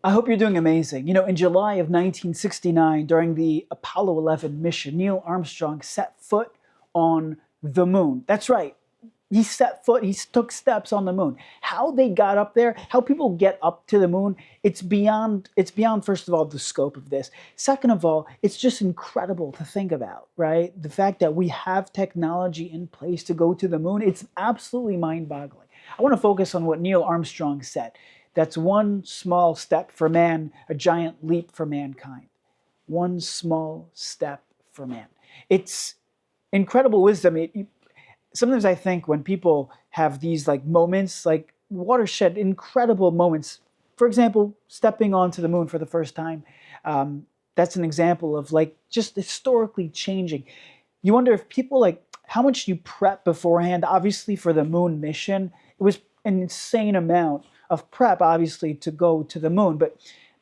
I hope you're doing amazing. In July of 1969, during the Apollo 11 mission, Neil Armstrong set foot on the moon. That's right. He took steps on the moon. How they got up there, how people get up to the moon, it's beyond, first of all, the scope of this. Second of all, it's just incredible to think about, right? The fact that we have technology in place to go to the moon, it's absolutely mind-boggling. I want to focus on what Neil Armstrong said. That's one small step for man, a giant leap for mankind. One small step for man. It's incredible wisdom. Sometimes I think when people have these like moments, like watershed, incredible moments, for example, stepping onto the moon for the first time, that's an example of like just historically changing. You wonder if people like how much you prep beforehand. Obviously, for the moon mission, it was an insane amount of prep, obviously, to go to the moon. But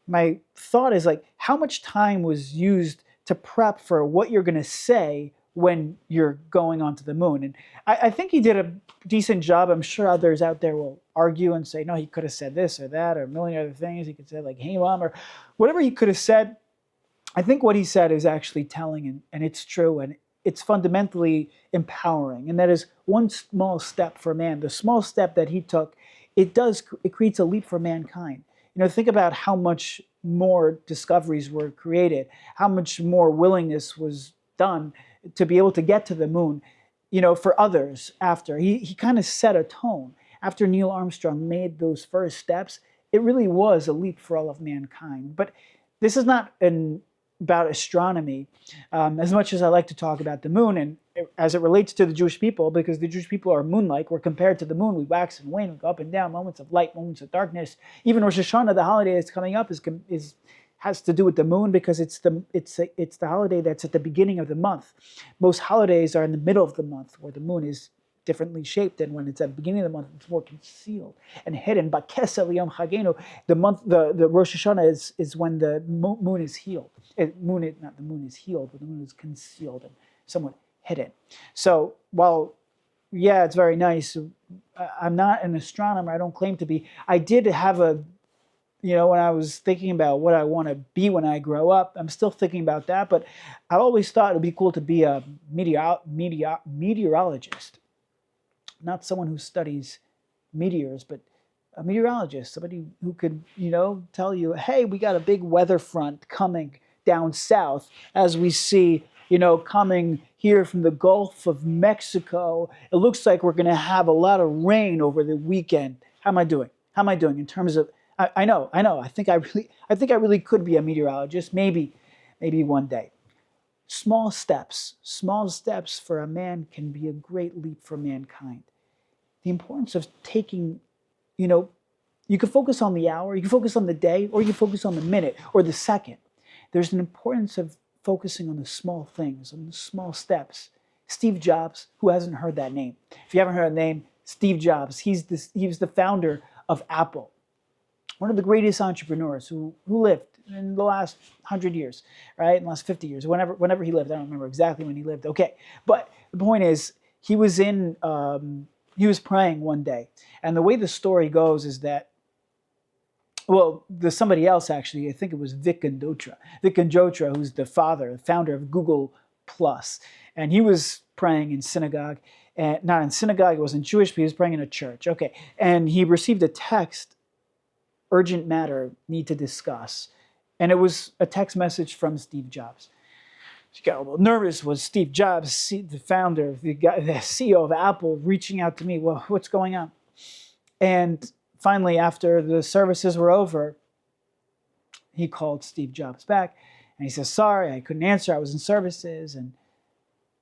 my thought is like, how much time was used to prep for what you're going to say when you're going onto the moon? And I think he did a decent job. I'm sure others out there will argue and say, no, he could have said this or that or a million other things. He could say like, hey, mom, or whatever he could have said. I think what he said is actually telling, and it's true, and it's fundamentally empowering. And that is one small step for man. The small step that he took, it creates a leap for mankind. Think about how much more discoveries were created, how much more willingness was done to be able to get to the moon, for others after. He kind of set a tone. After Neil Armstrong made those first steps, it really was a leap for all of mankind. But this is not about astronomy, as much as I like to talk about the moon, and as it relates to the Jewish people, because the Jewish people are moon-like. We're compared to the moon. We wax and wane, we go up and down, moments of light, moments of darkness. Even Rosh Hashanah, the holiday that's coming up, has to do with the moon, because it's the holiday that's at the beginning of the month. Most holidays are in the middle of the month, where the moon is differently shaped, and when it's at the beginning of the month, it's more concealed and hidden. But Kesel Yom Chagenu, the Rosh Hashanah is when the moon is healed. Not the moon is healed, but the moon is concealed and somewhat hidden. So while, yeah, it's very nice, I'm not an astronomer. I don't claim to be. I did have when I was thinking about what I want to be when I grow up, I'm still thinking about that, but I always thought it would be cool to be a meteorologist. Not someone who studies meteors, but a meteorologist, somebody who could, tell you, hey, we got a big weather front coming down south, as we see, coming here from the Gulf of Mexico. It looks like we're going to have a lot of rain over the weekend. How am I doing? In terms of, I know. I think I really could be a meteorologist. Maybe one day. Small steps for a man can be a great leap for mankind. The importance of taking, you can focus on the hour, you can focus on the day, or you can focus on the minute or the second. There's an importance of focusing on the small things, on the small steps. Steve Jobs, who hasn't heard that name? If you haven't heard the name, Steve Jobs, he was the founder of Apple. One of the greatest entrepreneurs who lived in the last 100 years, right? In the last 50 years, whenever he lived. I don't remember exactly when he lived. Okay, but the point is, he was praying one day. And the way the story goes is that, well, there's somebody else actually, I think it was Vic Kandotra, who's the founder of Google Plus. And he was praying in synagogue, and not in synagogue, it wasn't Jewish, but he was praying in a church. Okay, and he received a text, urgent matter, need to discuss. And it was a text message from Steve Jobs. She got a little nervous. Was Steve Jobs, the founder, the CEO of Apple, reaching out to me? Well, what's going on? And finally, after the services were over, he called Steve Jobs back, and he says, sorry, I couldn't answer. I was in services. And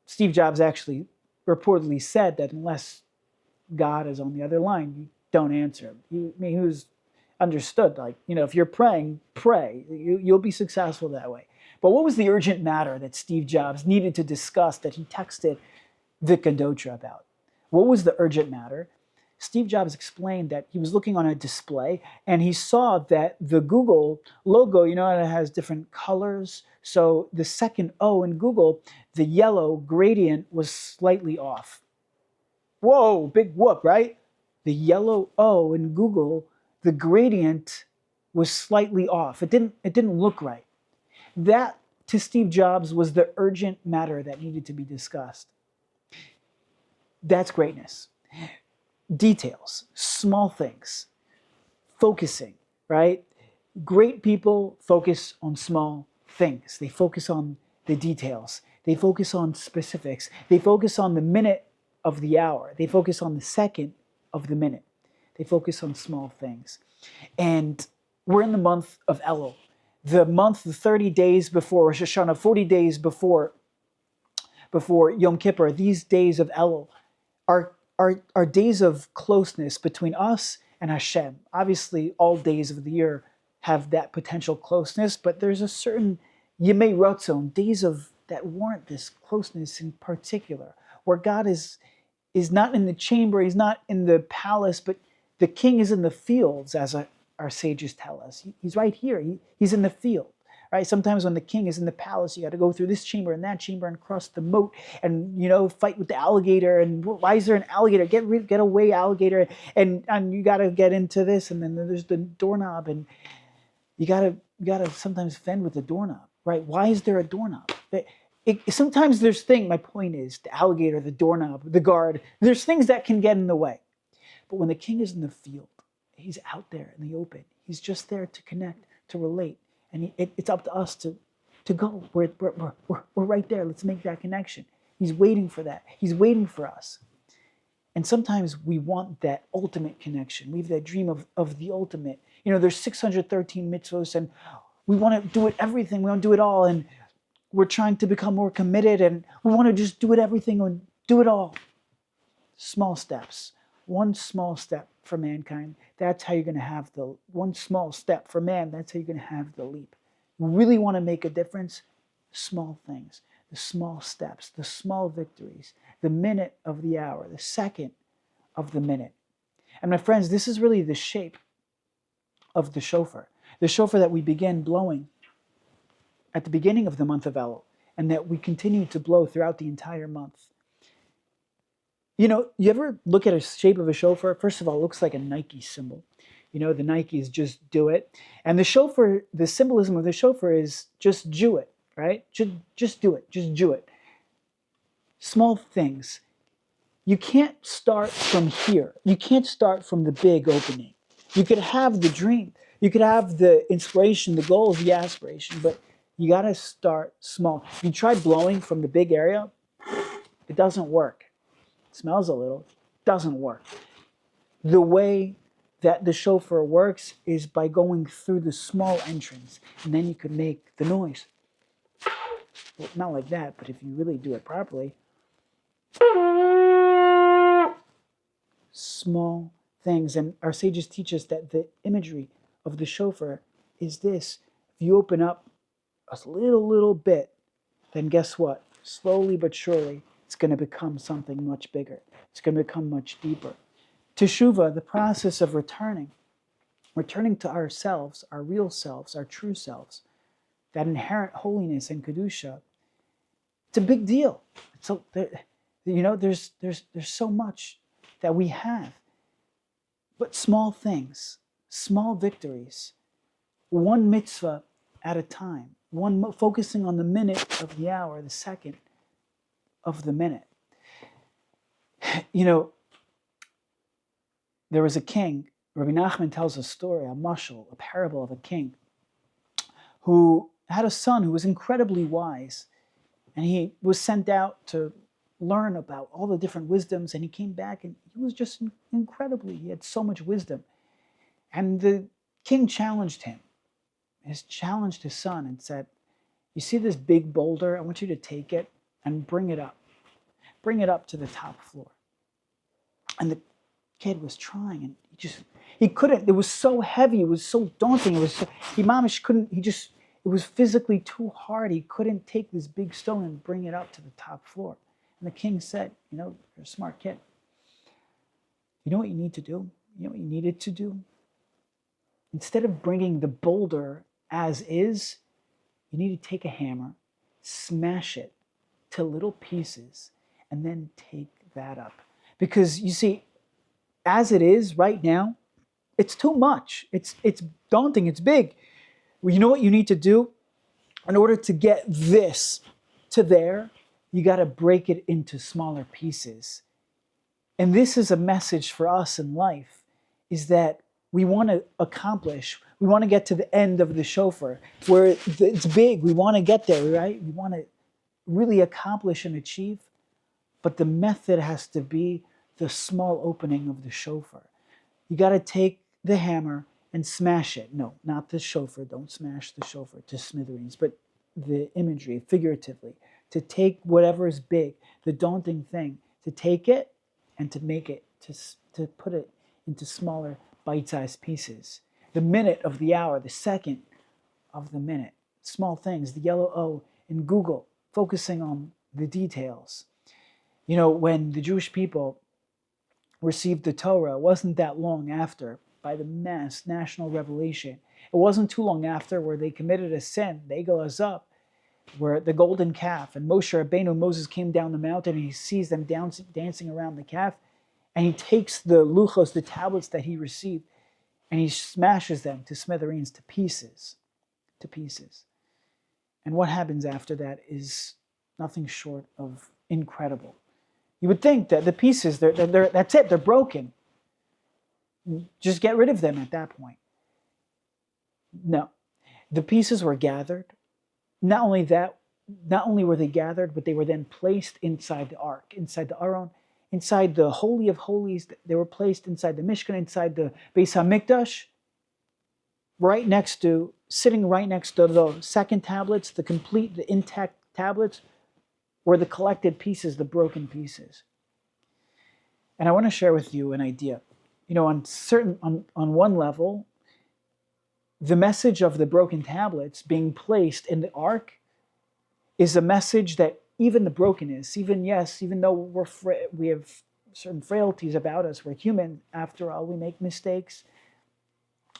Steve Jobs actually reportedly said that unless God is on the other line, you don't answer. He was understood, like, if you're praying, pray. You'll be successful that way. But what was the urgent matter that Steve Jobs needed to discuss that he texted Vic Kandotra about? What was the urgent matter? Steve Jobs explained that he was looking on a display and he saw that the Google logo, it has different colors. So the second O in Google, the yellow gradient was slightly off. Whoa, big whoop, right? The yellow O in Google, the gradient was slightly off. It didn't look right. That, to Steve Jobs, was the urgent matter that needed to be discussed. That's greatness. Details, small things, focusing, right? Great people focus on small things. They focus on the details. They focus on specifics. They focus on the minute of the hour. They focus on the second of the minute. They focus on small things. And we're in the month of Elul, the month, the 30 days before Rosh Hashanah, 40 days before Yom Kippur. These days of Elul are days of closeness between us and Hashem. Obviously, all days of the year have that potential closeness, but there's a certain Yemei Ratzon, days of that warrant this closeness in particular, where God is not in the chamber, he's not in the palace, but the king is in the fields, as our sages tell us. He's right here. He's in the field. Right? Sometimes when the king is in the palace, you got to go through this chamber and that chamber and cross the moat and, fight with the alligator. And why is there an alligator? Get away, alligator. And you got to get into this. And then there's the doorknob, and you got to sometimes fend with the doorknob. Right? Why is there a doorknob? Sometimes there's things. My point is the alligator, the doorknob, the guard. There's things that can get in the way. But when the king is in the field, he's out there in the open. He's just there to connect, to relate. And it's up to us to go. We're right there. Let's make that connection. He's waiting for that. He's waiting for us. And sometimes we want that ultimate connection. We have that dream of the ultimate. There's 613 mitzvos, and we want to do it everything. We want to do it all. And we're trying to become more committed, and we want to just do it everything and do it all. Small steps. One small step for mankind. That's how you're going to have the one small step for man. That's how you're going to have the leap. You really want to make a difference? Small things, the small steps, the small victories, the minute of the hour, the second of the minute. And my friends, this is really the shape of the shofar that we begin blowing at the beginning of the month of Elul, and that we continue to blow throughout the entire month. You ever look at a shape of a shofar? First of all, it looks like a Nike symbol. The Nikes just do it. And the shofar, the symbolism of the shofar is just Jew it, right? Just do it. Just Jew it. Small things. You can't start from here. You can't start from the big opening. You could have the dream. You could have the inspiration, the goals, the aspiration, but you got to start small. You try blowing from the big area, it doesn't work. It smells a little, doesn't work. The way that the shofar works is by going through the small entrance, and then you could make the noise. Well, not like that, but if you really do it properly. Small things. And our sages teach us that the imagery of the shofar is this. If you open up a little bit, then guess what? Slowly but surely, it's going to become something much bigger. It's going to become much deeper. Teshuvah, the process of returning to ourselves, our real selves, our true selves, that inherent holiness and kedusha, it's a big deal. So there's so much that we have, but small things, small victories, one mitzvah at a time, focusing on the minute of the hour, the second of the minute. There was a king. Rabbi Nachman tells a story, a mashal, a parable of a king who had a son who was incredibly wise, and he was sent out to learn about all the different wisdoms, and he came back and he was just he had so much wisdom. And the king challenged him, challenged his son and said, you see this big boulder? I want you to take it and bring it up to the top floor. And the kid was trying, and he couldn't. It was so heavy. It was so daunting. It was physically too hard. He couldn't take this big stone and bring it up to the top floor. And the king said, you're a smart kid. You know what you need to do? You know what you needed to do? Instead of bringing the boulder as is, you need to take a hammer, smash it to little pieces, and then take that up. Because you see, as it is right now, It's too much. It's daunting. It's big. Well, you know what you need to do? In order to get this to there, you got to break it into smaller pieces. And this is a message for us in life, is that we want to accomplish, we want to get to the end of the shofar, where it's big, we want to get there, right? We want to really accomplish and achieve, but the method has to be the small opening of the shofar. You got to take the hammer and smash it. No, not the shofar. Don't smash the shofar to smithereens, but the imagery, figuratively, to take whatever is big, the daunting thing, to take it and to make it, to put it into smaller bite-sized pieces. The minute of the hour, the second of the minute, small things, the yellow O in Google, focusing on the details. You know, when the Jewish people received the Torah, it wasn't that long after, by the mass national revelation. It wasn't too long after where they committed a sin, the Egel Azab, where the golden calf, and Moshe Rabbeinu, Moses came down the mountain and he sees them dancing around the calf, and he takes the Luchos, the tablets that he received, and he smashes them to smithereens, to pieces, to pieces. And what happens after that is nothing short of incredible. You would think that the pieces, that's it, they're broken. Just get rid of them at that point. No. The pieces were gathered. Not only were they gathered, but they were then placed inside the ark, inside the Aron, inside the Holy of Holies. They were placed inside the Mishkan, inside the Beis HaMikdash, sitting right next to the second tablets, the intact tablets, were the collected pieces, the broken pieces. And I want to share with you an idea. You know, on one level, the message of the broken tablets being placed in the ark is a message that even the brokenness, even though we have certain frailties about us, we're human, after all, we make mistakes.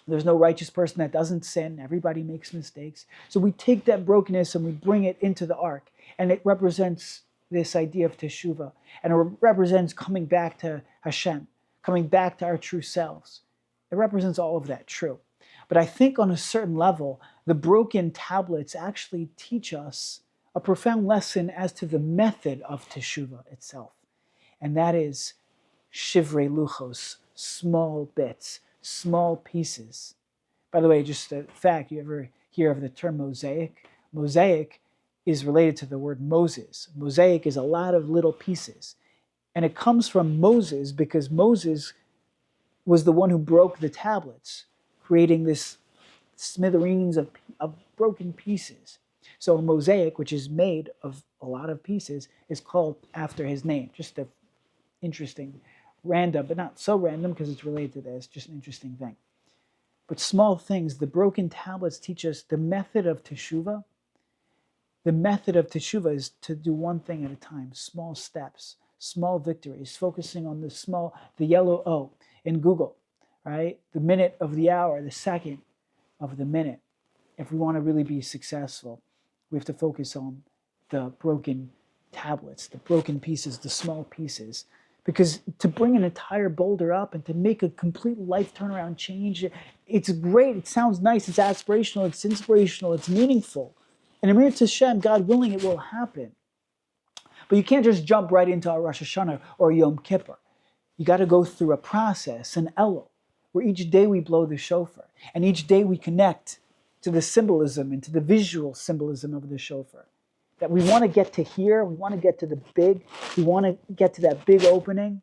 There's no righteous person that doesn't sin. Everybody makes mistakes. So we take that brokenness and we bring it into the ark, and it represents this idea of teshuvah, and it represents coming back to Hashem, coming back to our true selves. It represents all of that, true. But I think on a certain level, the broken tablets actually teach us a profound lesson as to the method of teshuvah itself. And that is shivrei luchos, small bits, small pieces. By the way, just a fact, you ever hear of the term mosaic? Mosaic is related to the word Moses. Mosaic is a lot of little pieces. And it comes from Moses because Moses was the one who broke the tablets, creating this smithereens of broken pieces. So a mosaic, which is made of a lot of pieces, is called after his name. Just an interesting, random, but not so random because it's related to this, just an interesting thing. But small things, the broken tablets teach us the method of teshuvah. The method of teshuvah is to do one thing at a time, small steps, small victories, focusing on the yellow O in Google, right? The minute of the hour, the second of the minute. If we want to really be successful, we have to focus on the broken tablets, the broken pieces, the small pieces. Because to bring an entire boulder up and to make a complete life turnaround change, it's great, it sounds nice, it's aspirational, it's inspirational, it's meaningful. And in Mir Hashem, God willing, it will happen. But you can't just jump right into a Rosh Hashanah or Yom Kippur. You got to go through a process, an Elul, where each day we blow the shofar, and each day we connect to the symbolism and to the visual symbolism of the shofar. That we want to get to here, we want to get to the big, we want to get to that big opening,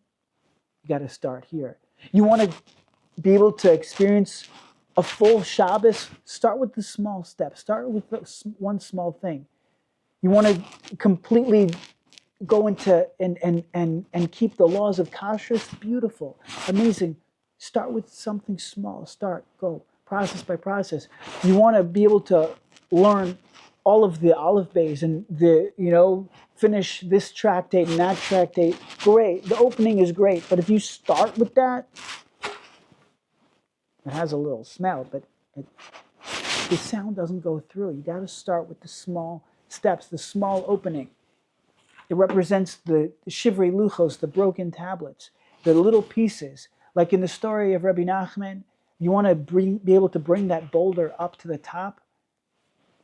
you got to start here. You want to be able to experience a full Shabbos, start with the small steps, start with one small thing. You want to completely go into and keep the laws of kashrus, beautiful, amazing. Start with something small, go, process by process. You want to be able to learn all of the olive bays and finish this tractate and that tractate. Great, the opening is great, but if you start with that, it has a little smell, but the sound doesn't go through. You got to start with the small steps, the small opening. It represents the shivrei luchos, the broken tablets, the little pieces. Like in the story of Rabbi Nachman, You want to be able to bring that boulder up to the top,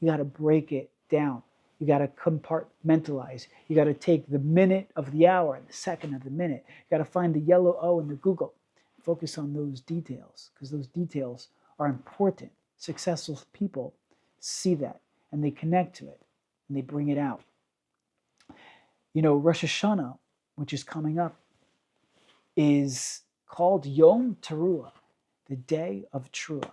you got to break it down. You got to compartmentalize. You got to take the minute of the hour and the second of the minute. You got to find the yellow O in the Google. Focus on those details, because those details are important. Successful people see that and they connect to it and they bring it out. You know, Rosh Hashanah, which is coming up, is called Yom Teruah, the day of Teruah.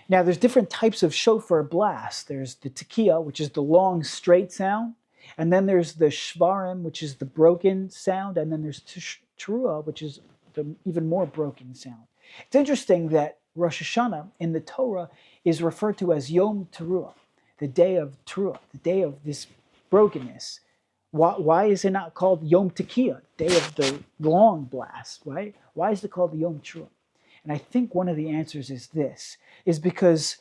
Now, there's different types of shofar blasts. There's the tekiah, which is the long, straight sound. And then there's the shvarim, which is the broken sound. And then there's teruah, which is the even more broken sound. It's interesting that Rosh Hashanah in the Torah is referred to as Yom Teruah, the day of Teruah, the day of this brokenness. Why is it not called Yom Tekiah, day of the long blast, right? Why is it called Yom Teruah? And I think one of the answers is because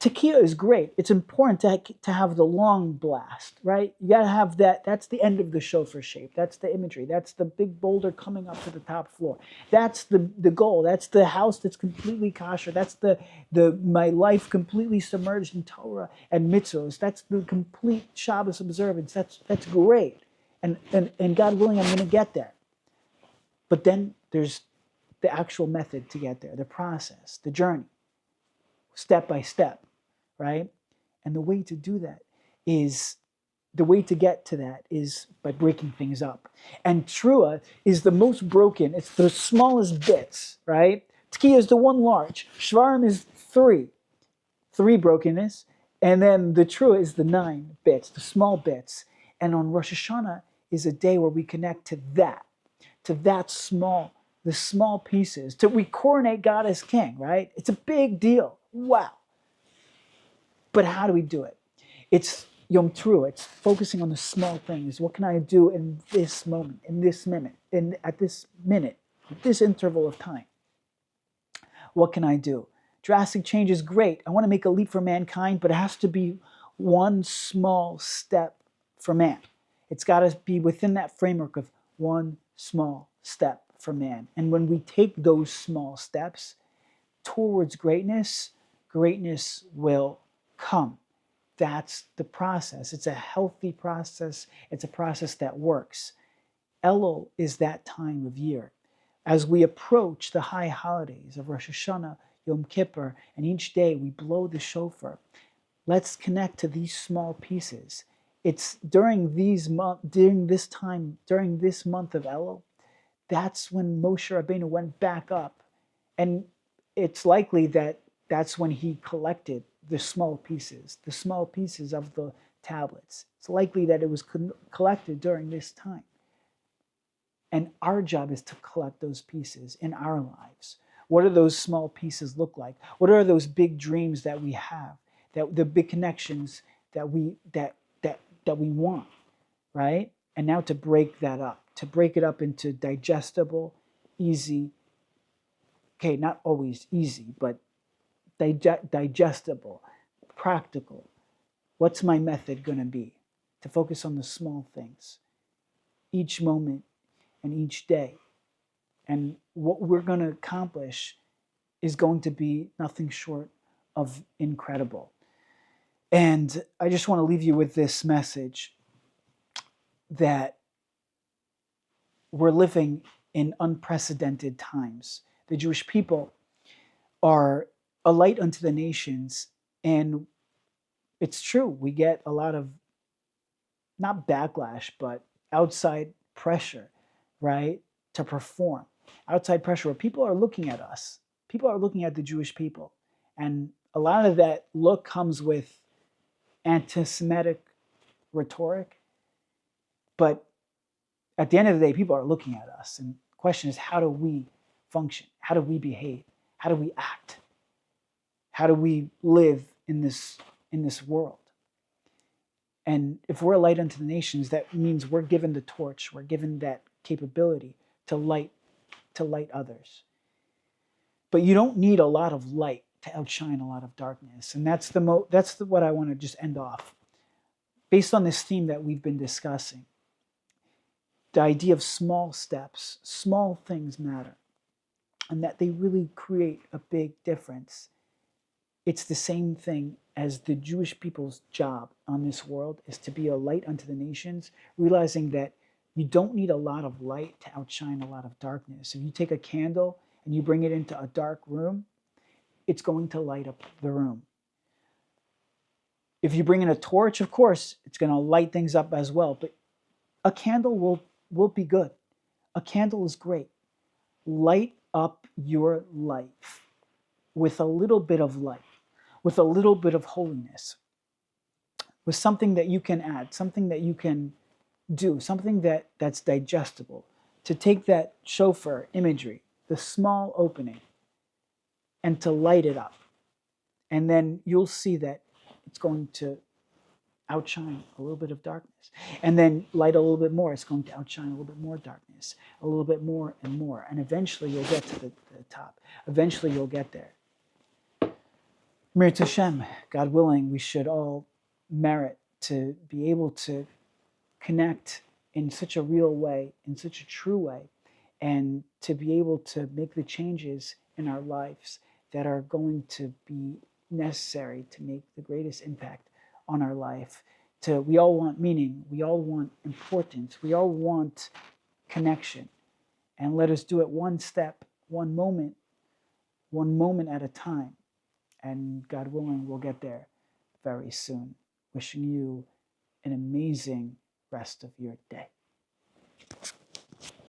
tekiah is great. It's important to have the long blast, right? You gotta have that. That's the end of the shofar shape. That's the imagery. That's the big boulder coming up to the top floor. That's the goal. That's the house that's completely kosher. That's the my life completely submerged in Torah and mitzvos. That's the complete Shabbos observance. That's great. And God willing, I'm gonna get there. But then there's the actual method to get there, the process, the journey, step by step, right? And the way to do that is, the way to get to that is by breaking things up. And Teruah is the most broken. It's the smallest bits, right? Tekiah is the one large. Shvarim is three brokenness. And then the Teruah is the 9 bits, the small bits. And on Rosh Hashanah is a day where we connect to that small, the small pieces, we coronate God as king, right? It's a big deal. Wow. But how do we do it? It's Yom Teruah. It's focusing on the small things. What can I do in this moment, in this minute, at this interval of time? What can I do? Drastic change is great. I want to make a leap for mankind, but it has to be one small step for man. It's got to be within that framework of one small step for man. And when we take those small steps towards greatness, greatness will come. That's the process. It's a healthy process. It's a process that works. Elul is that time of year. As we approach the high holidays of Rosh Hashanah, Yom Kippur, and each day we blow the shofar, let's connect to these small pieces. It's during this month of Elul, that's when Moshe Rabbeinu went back up. And it's likely that that's when he collected the small pieces of the tablets. It's likely that it was collected during this time. And our job is to collect those pieces in our lives. What do those small pieces look like? What are those big dreams that we have? That the big connections that we want, right? And now to break that up, to break it up into digestible, easy, okay, not always easy, but digestible, practical. What's my method going to be? To focus on the small things, each moment and each day. And what we're going to accomplish is going to be nothing short of incredible. And I just want to leave you with this message that we're living in unprecedented times. The Jewish people are a light unto the nations, and it's true, we get a lot of, not backlash, but outside pressure, right, to perform. Outside pressure where people are looking at us. People are looking at the Jewish people. And a lot of that look comes with anti-Semitic rhetoric. But at the end of the day, people are looking at us. And the question is, how do we function? How do we behave? How do we act? How do we live in this world? And if we're a light unto the nations, that means we're given the torch. We're given that capability to light others. But you don't need a lot of light to outshine a lot of darkness. And that's what I want to just end off. Based on this theme that we've been discussing, the idea of small steps, small things matter. and that they really create a big difference. It's the same thing as the Jewish people's job on this world is to be a light unto the nations, realizing that you don't need a lot of light to outshine a lot of darkness. If you take a candle and you bring it into a dark room, it's going to light up the room. If you bring in a torch, of course, it's going to light things up as well, but a candle will be good. A candle is great. Light up your life with a little bit of light, with a little bit of holiness, with something that you can add, something that you can do, something that's digestible. To take that shofar imagery, the small opening, and to light it up. And then you'll see that it's going to outshine a little bit of darkness. And then light a little bit more, it's going to outshine a little bit more darkness, a little bit more and more. And eventually you'll get to the top. Eventually you'll get there. Mir Hashem, God willing, we should all merit to be able to connect in such a real way, in such a true way, and to be able to make the changes in our lives that are going to be necessary to make the greatest impact on our life. We all want meaning, we all want importance, we all want connection. And let us do it one step, one moment at a time. And God willing, we'll get there very soon. Wishing you an amazing rest of your day.